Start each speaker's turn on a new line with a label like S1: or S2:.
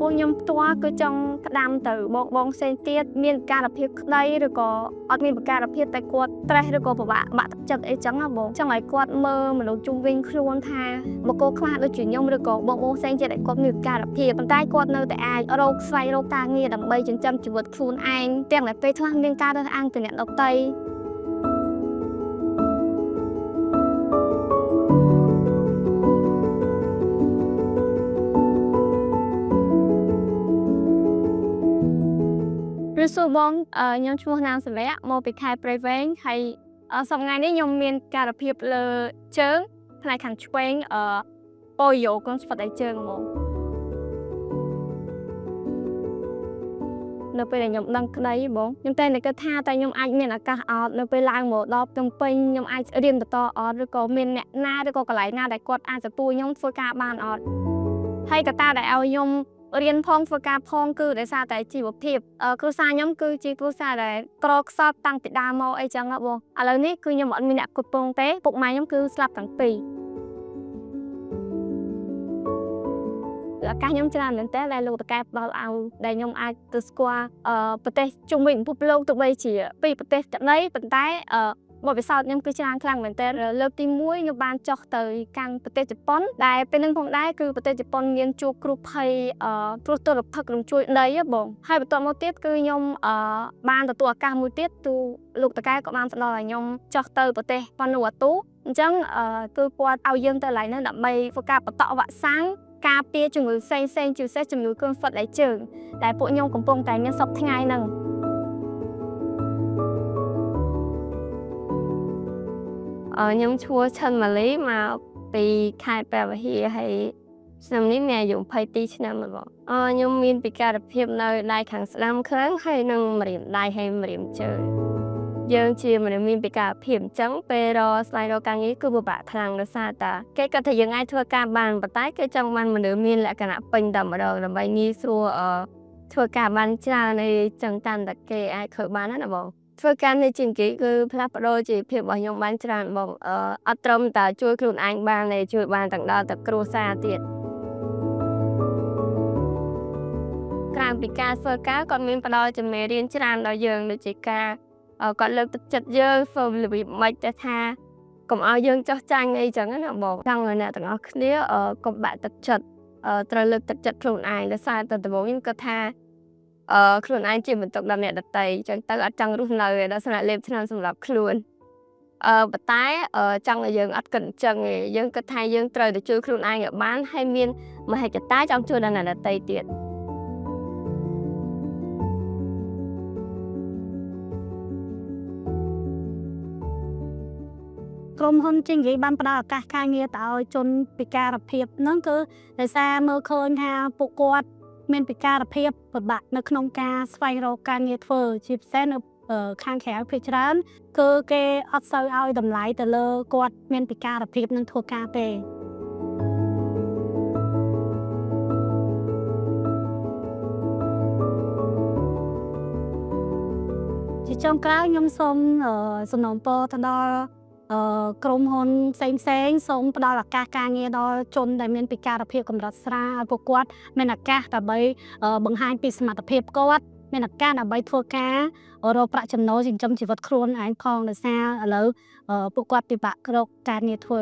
S1: ពួកខ្ញុំផ្ទាល់គឺចង់ក្តាំទៅបងផ្សេងទៀតមានការភាពក្តីឬក៏អត់មានការភាពតែគាត់ stress ឬក៏ពិបាកបាក់ទឹកចិត្តអីចឹងណាបងចង់ឲ្យគាត់មើលមនុស្សជុំវិញខ្លួនថាបកគោខ្លះដូចជាខ្ញុំឬក៏បងផ្សេងទៀតឲ្យគាត់មានការភាពប៉ុន្តែគាត់នៅតែអាចរកស្វែងរកការងារដើម្បីចិញ្ចឹមជីវិតខ្លួនឯងទាំងតែពេលខ្លះមានការរើសអើងពីអ្នកដទៃសួរបងខ្ញុំឈ្មោះណាងសវៈមកពីខេត្តព្រៃវែងហើយសប្តាហ៍នេះខ្ញុំមានការភាពលើជើងផ្នែកខាងឆ្វេងប៉ូយ៉ូកូនស្វិតដៃជើងហ្មងនៅពេលដែលខ្ញុំដឹងក្តីបងខ្ញុំតែគិតថាតែខ្ញុំអាចមានឱកាសអត់នៅពេលឡើងមកដល់ភ្នំពេញខ្ញុំអាចរៀនបន្តអត់ឬក៏មានអ្នកណាឬក៏កន្លែងណាដែលគាត់អាចទទួលខ្ញុំធ្វើការបានអត់ហើយកត្តាដែលឲ្យខ្ញុំរៀនផងធ្វើការផងគឺដោយសារតែជីវភាពគ្រួសារខ្ញុំគឺជាគ្រួសារដែលក្រខ្សត់តាំងពីដើមមកអីចឹងហ៎បងឥឡូវនេះគឺខ្ញុំអត់មានអ្នកគ្រប់គ្រងទេពុកម៉ែខ្ញុំគឺស្លាប់ទាំងពីរឱកាសខ្ញុំច្រើនមែនតើដែលលោកតកែផ្ដល់ឲ្យដែលខ្ញុំអាចទៅស្គាល់ប្រទេសជុំវិញពិភពលោកទោះបីជាពីប្រទេសក្តីប៉ុន្តែបទពិសោធន៍ខ្ញុំគឺច្រើនខ្លាំងមែនតើលើកទី1ខ្ញុំបានចុះទៅកាន់ប្រទេសជប៉ុនដែលពេលនឹងផងដែរគឺប្រទេសជប៉ុនមានជួបគ្រោះភ័យគ្រោះទុរភិក្សរំជួយដីបងហើយបន្ទាប់មកទៀតគឺខ្ញុំបានទទួលឱកាសមួយទៀតទូលោកតកែក៏បានផ្ដល់ឲ្យខ្ញុំចុះទៅប្រទេសប៉ានូអាទូអញ្ចឹងគឺគាត់ឲ្យយើងទៅកន្លែងនោះដើម្បីធ្វើការបន្តវ៉ាក់សាំងការពារជំងឺផ្សេងជាពិសេសជំងឺគ្រុនហ្វិតដៃជើងដែលពួកខ្ញុំកំពុងតែមានសពថ្ងៃហ្នឹងខ្ញុំឈ្មោះឆិនម៉ាលីមកពីខេត្តព្រះវិហារហើយឆ្នាំនេះមានអាយុ22ឆ្នាំមកបងខ្ញុំមានពិការភាពនៅដៃខាងស្ដាំខ្លាំងហើយនឹងម្រាមដៃហើយម្រាមជើងយើងជាមនុស្សមានពិការភាពអញ្ចឹងពេលរកស្វែងរកការងារគឺពិបាកខ្លាំងដោយសារតែគេគាត់ថាយើងអាចធ្វើការបានប៉ុន្តែគេចង់បានមនុស្សមានលក្ខណៈពេញតែម្ដងដើម្បីងាយស្រួលធ្វើការបានច្រើនអីចឹងតាមតែគេអាចធ្វើបានណាបងធ្វើការនេះជាងគេគឺផ្លាស់ប្ដូរជីវភាពរបស់ខ្ញុំបានច្រើនបងអត់ត្រឹមតែជួយខ្លួនឯងបានទេជួយបានទាំងដល់តែគ្រួសារទៀតក្រៅពីការធ្វើការគាត់មានផ្ដល់ចំណេះរៀនច្រើនដល់យើងដូចជាការគាត់លើកទឹកចិត្តយើងធ្វើរបៀបម៉េចទៅថាកុំឲ្យយើងចោះចាញ់អីចឹងណាបងចង់ឲ្យអ្នកទាំងអស់គ្នាកុំបាក់ទឹកចិត្តត្រូវលើកទឹកចិត្តខ្លួនឯងដោយសារតែដំបូងខ្ញុំគិតថាខ្លួនឯងជាបន្ទុកដល់អ្នកដទៃចឹងទៅអត់ចង់រស់នៅដល់ស្នាក់លេបឆ្នាំសម្រាប់ខ្លួនប៉ុន្តែចង់ឲ្យយើងអត់គិតអញ្ចឹងទេយើងគិតថាយើងត្រូវតែជួយខ្លួនឯងឲ្យបានហើយមានមហិច្ឆតាចង់ជួយដល់អ្នកដទៃទៀតក្រុមហ៊ុនជាងនិយាយបានផ្ដល់ឱកាសការងារទៅឲ្យជនពិការភាពហ្នឹងគឺដោយសារមើលឃើញថាពួកគាត់មានពិការភាពពិបាកនៅក្នុងការស្វែងរកការងារធ្វើជាពិសេសនៅខាងក្រៅភាគច្រើនគឺគេអត់សូវឲ្យតម្លៃទៅលើគាត់មានពិការភាពនឹងធ្វើការទេជាចុងក្រោយខ្ញុំសូមសំណូមពរទៅដល់ក្រុមហ៊ុនផ្សេងសូមផ្ដល់ឱកាសការងារដល់ជនដែលមានពិការភាពកម្រិតស្រាលឲ្យពួកគាត់មានឱកាសដើម្បីបង្ហាញពីសមត្ថភាពគាត់មានឱកាសដើម្បីធ្វើការរកប្រាក់ចំណូលចិញ្ចឹមជីវិតខ្លួនឯងផងដោយសារឥឡូវពួកគាត់ពិបាករកការងារធ្វើ